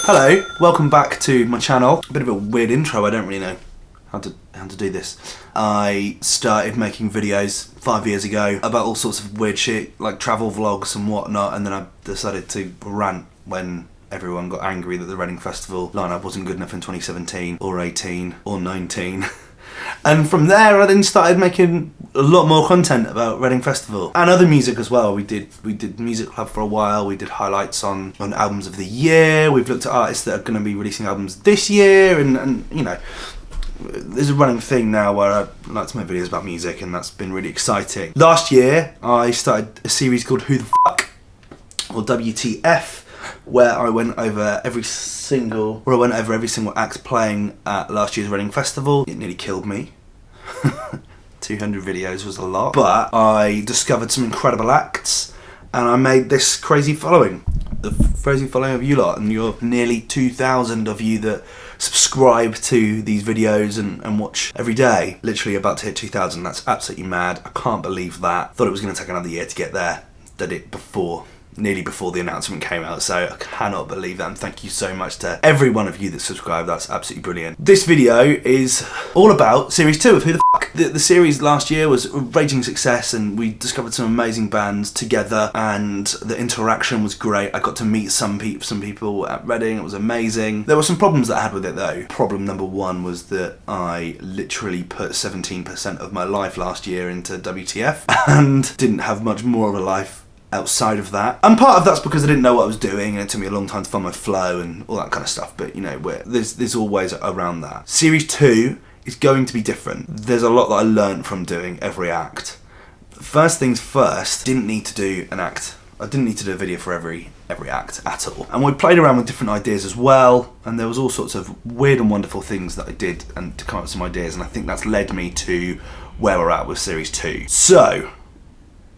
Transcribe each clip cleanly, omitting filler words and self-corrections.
Hello, welcome back to my channel. A bit of a weird intro, I don't really know how to do this. I started making videos 5 years ago about all sorts of weird shit, like travel vlogs and whatnot, and then I decided to rant when everyone got angry that the Reading Festival lineup wasn't good enough in 2017, or 18, or 19. And from there I then started making a lot more content about Reading Festival and other music as well. We did Music Club for a while, we did highlights on albums of the year, we've looked at artists that are going to be releasing albums this year, and you know, there's a running thing now where I like to make videos about music, and that's been really exciting. Last year I started a series called Who the Fuck, or WTF, where I went over every single act playing at last year's Reading Festival. It nearly killed me. 200 videos was a lot, but I discovered some incredible acts and I made this crazy following. The crazy following of you lot, and you're nearly 2,000 of you that subscribe to these videos and watch every day. Literally about to hit 2,000. That's absolutely mad. I can't believe that. Thought it was going to take another year to get there. Did it nearly before the announcement came out, so I cannot believe that, and thank you so much to every one of you that subscribed. That's absolutely brilliant. This video is all about Series 2 of Who the Fuck. The series last year was a raging success, and we discovered some amazing bands together, and the interaction was great. I got to meet some people at Reading. It was amazing. There were some problems that I had with it though. Problem number one was that I literally put 17% of my life last year into WTF and didn't have much more of a life outside of that. And part of that's because I didn't know what I was doing, and it took me a long time to find my flow and all that kind of stuff, but you know, there's always around that. Series 2 is going to be different. There's a lot that I learned from doing every act. First things first, didn't need to do an act. I didn't need to do a video for every act at all. And we played around with different ideas as well, and there was all sorts of weird and wonderful things that I did and to come up with some ideas, and I think that's led me to where we're at with Series 2. So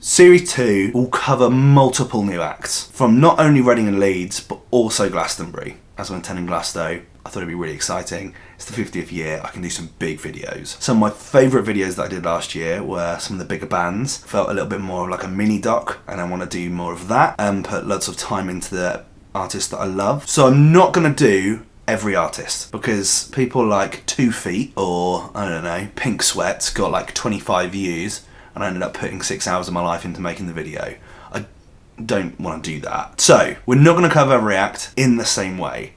Series 2 will cover multiple new acts from not only Reading and Leeds, but also Glastonbury. As I'm attending Glasto, I thought it'd be really exciting. It's the 50th year, I can do some big videos. Some of my favourite videos that I did last year were some of the bigger bands. Felt a little bit more like a mini doc, and I want to do more of that and put lots of time into the artists that I love. So I'm not going to do every artist, because people like 2 Feet or, I don't know, Pink Sweat got like 25 views, and I ended up putting 6 hours of my life into making the video. I don't want to do that. So we're not going to cover every act in the same way.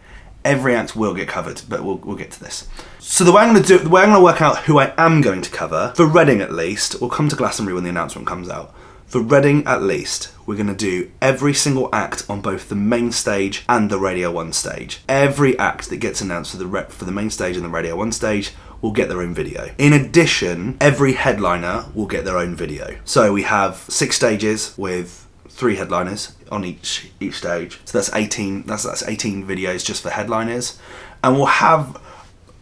Every act will get covered, but we'll get to this. So the way I'm going to work out who I am going to cover, for Reading at least, we'll come to Glastonbury when the announcement comes out. For Reading at least, we're going to do every single act on both the main stage and the Radio 1 stage. Every act that gets announced for the main stage and the Radio 1 stage will get their own video. In addition, every headliner will get their own video. So we have 6 stages with 3 headliners on each stage. So that's 18. That's 18 videos just for headliners, and we'll have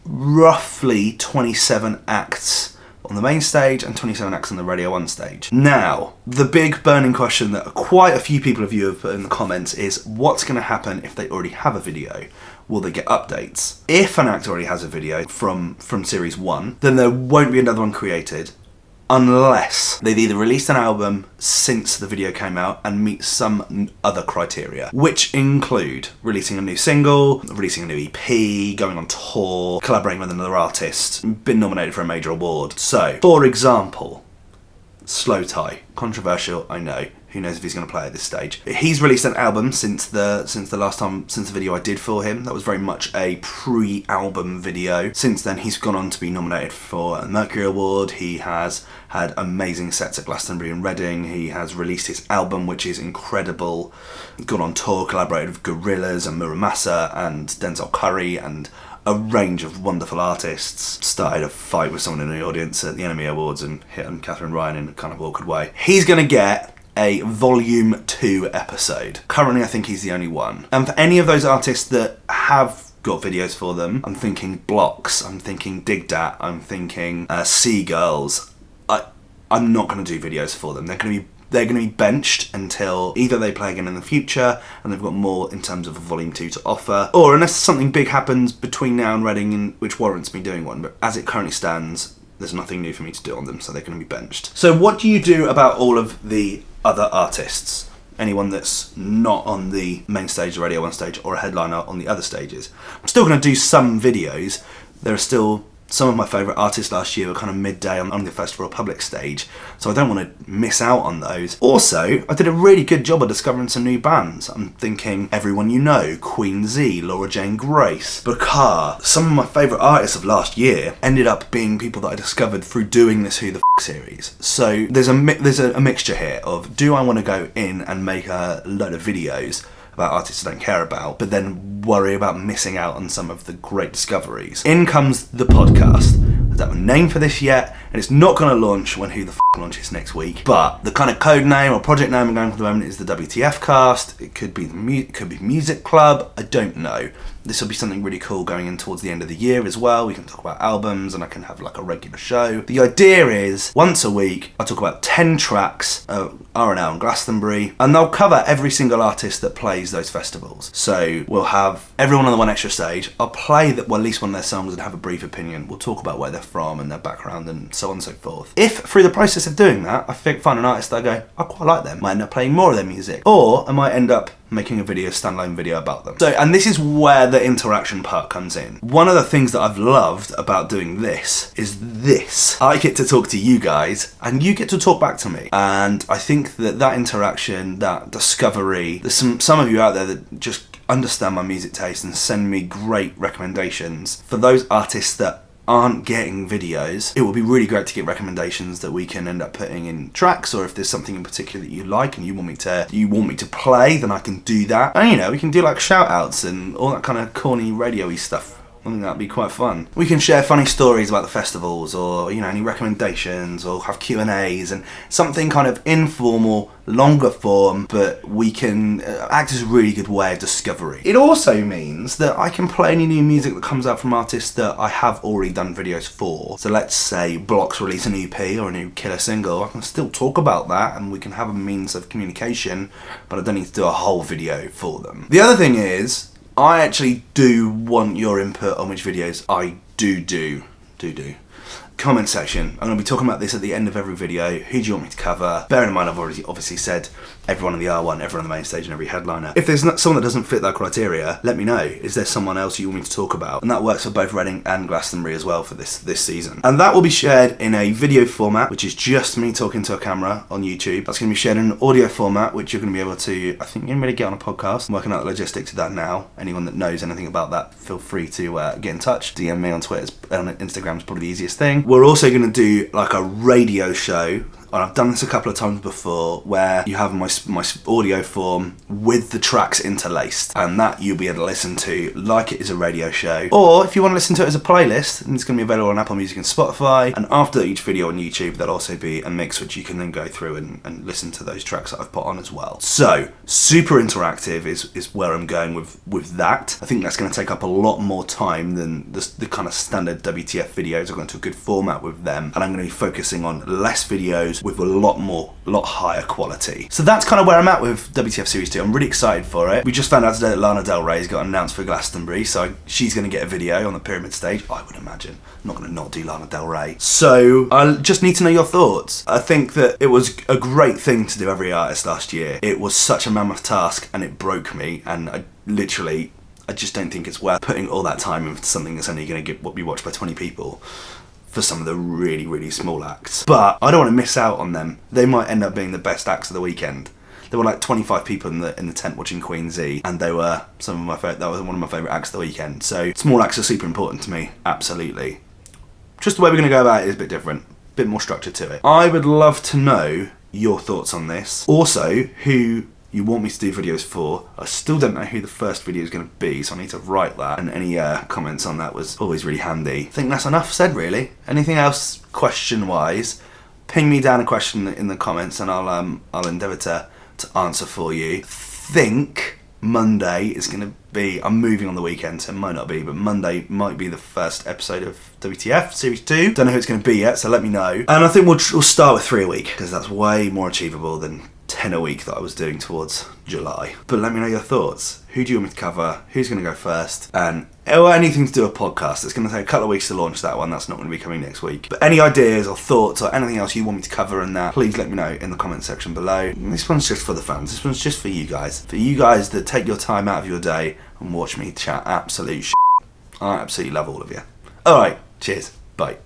roughly 27 acts on the main stage and 27 acts on the Radio 1 stage. Now, the big burning question that quite a few people of you have put in the comments is, what's going to happen if they already have a video? Will they get updates? If an act already has a video from Series 1, then there won't be another one created unless they've either released an album since the video came out and meet some other criteria, which include releasing a new single, releasing a new EP, going on tour, collaborating with another artist, been nominated for a major award. So, for example, Slow Tie, controversial, I know. Who knows if he's going to play at this stage. He's released an album since the video I did for him. That was very much a pre-album video. Since then, he's gone on to be nominated for a Mercury Award. He has had amazing sets at Glastonbury and Reading. He has released his album, which is incredible. Gone on tour, collaborated with Gorillaz and Muramasa and Denzel Curry and a range of wonderful artists. Started a fight with someone in the audience at the Enemy Awards and hit on Catherine Ryan in a kind of awkward way. He's going to get a Volume 2 episode. Currently, I think he's the only one. And for any of those artists that have got videos for them, I'm thinking Blocks, I'm thinking Dig Dat, I'm thinking Seagirls. I'm not going to do videos for them. They're going to be benched until either they play again in the future and they've got more in terms of a Volume 2 to offer, or unless something big happens between now and Reading which warrants me doing one. But as it currently stands, there's nothing new for me to do on them, so they're going to be benched. So what do you do about all of the other artists? anyone that's not on the main stage, the Radio 1 stage, or a headliner on the other stages. I'm still going to do some videos. There are still some of my favourite artists last year were kind of midday on the festival public stage, so I don't want to miss out on those. Also, I did a really good job of discovering some new bands. I'm thinking Everyone You Know, Queen Z, Laura Jane Grace, Bakar. Some of my favourite artists of last year ended up being people that I discovered through doing this Who the F series. So there's a mixture here of, do I want to go in and make a load of videos about artists I don't care about, but then worry about missing out on some of the great discoveries? In comes the podcast. I don't have a name for this yet, and it's not going to launch when Who the F launches next week. But the kind of code name or project name I'm going for the moment is the WTF Cast. It could be Music Club. I don't know. This will be something really cool going in towards the end of the year as well. We can talk about albums and I can have like a regular show. The idea is once a week I'll talk about 10 tracks of R&L and Glastonbury, and they'll cover every single artist that plays those festivals. So we'll have everyone on the one extra stage. I'll play at least one of their songs and have a brief opinion. We'll talk about where they're from and their background and so on and so forth. If through the process of doing that I find an artist that I go, I quite like them, might end up playing more of their music, or I might end up making a standalone video about them. So, and this is where the interaction part comes in. One of the things that I've loved about doing this is this. I get to talk to you guys and you get to talk back to me. And I think that interaction, that discovery, there's some of you out there that just understand my music taste and send me great recommendations. For those artists that aren't getting videos, it would be really great to get recommendations that we can end up putting in tracks, or if there's something in particular that you like and you want me to play, then I can do that. And we can do like shout outs and all that kind of corny radio-y stuff. I think that'd be quite fun. We can share funny stories about the festivals, or any recommendations, or have Q&As, and something kind of informal, longer form, but we can act as a really good way of discovery. It also means that I can play any new music that comes out from artists that I have already done videos for. So let's say Blocks release an EP or a new killer single, I can still talk about that and we can have a means of communication, but I don't need to do a whole video for them. The other thing is, I actually do want your input on which videos I do. Comment section. I'm going to be talking about this at the end of every video. Who do you want me to cover? Bearing in mind I've already obviously said everyone on the R1, everyone on the main stage and every headliner. If there's someone that doesn't fit that criteria, let me know. Is there someone else you want me to talk about? And that works for both Reading and Glastonbury as well for this season. And that will be shared in a video format, which is just me talking to a camera on YouTube. That's going to be shared in an audio format, which you're going to be able to, I think, really get on a podcast. I'm working out the logistics of that now. Anyone that knows anything about that, feel free to get in touch. DM me on Twitter, on Instagram is probably the easiest thing. We're also going to do like a radio show, and I've done this a couple of times before, where you have my audio form with the tracks interlaced, and that you'll be able to listen to like it is a radio show. Or if you want to listen to it as a playlist, it's going to be available on Apple Music and Spotify, and after each video on YouTube there'll also be a mix which you can then go through and listen to those tracks that I've put on as well. So super interactive is where I'm going with that. I think that's going to take up a lot more time than the kind of standard WTF videos. I've gone to a good format with them, and I'm going to be focusing on less videos with a lot higher quality. So that's kind of where I'm at with WTF Series 2. I'm really excited for it. We just found out today that Lana Del Rey's got announced for Glastonbury, so she's going to get a video on the Pyramid stage, I would imagine. I'm not going to not do Lana Del Rey. So I just need to know your thoughts. I think that it was a great thing to do every artist last year. It was such a mammoth task and it broke me, and I just don't think it's worth putting all that time into something that's only going to be watched by 20 people. For some of the really, really small acts. But I don't want to miss out on them. They might end up being the best acts of the weekend. There were like 25 people in the tent watching Queen Z, and they were that was one of my favourite acts of the weekend. So small acts are super important to me, absolutely. Just the way we're going to go about it is a bit different, a bit more structure to it. I would love to know your thoughts on this. Also, who you want me to do videos for. I still don't know who the first video is going to be, so I need to write that, and any comments on that was always really handy. I think that's enough said, really. Anything else question wise, ping me down a question in the comments and I'll endeavour to answer for you. Think Monday is going to be, I'm moving on the weekend, so it might not be, but Monday might be the first episode of WTF Series 2. Don't know who it's going to be yet, so let me know. And I think we'll start with 3 a week, because that's way more achievable than 10 a week that I was doing towards July. But let me know your thoughts. Who do you want me to cover? Who's going to go first? And anything to do with a podcast. It's going to take a couple of weeks to launch that one. That's not going to be coming next week. But any ideas or thoughts or anything else you want me to cover in that, please let me know in the comment section below. This one's just for the fans. This one's just for you guys. For you guys that take your time out of your day and watch me chat absolute shit. I absolutely love all of you. Alright, cheers. Bye.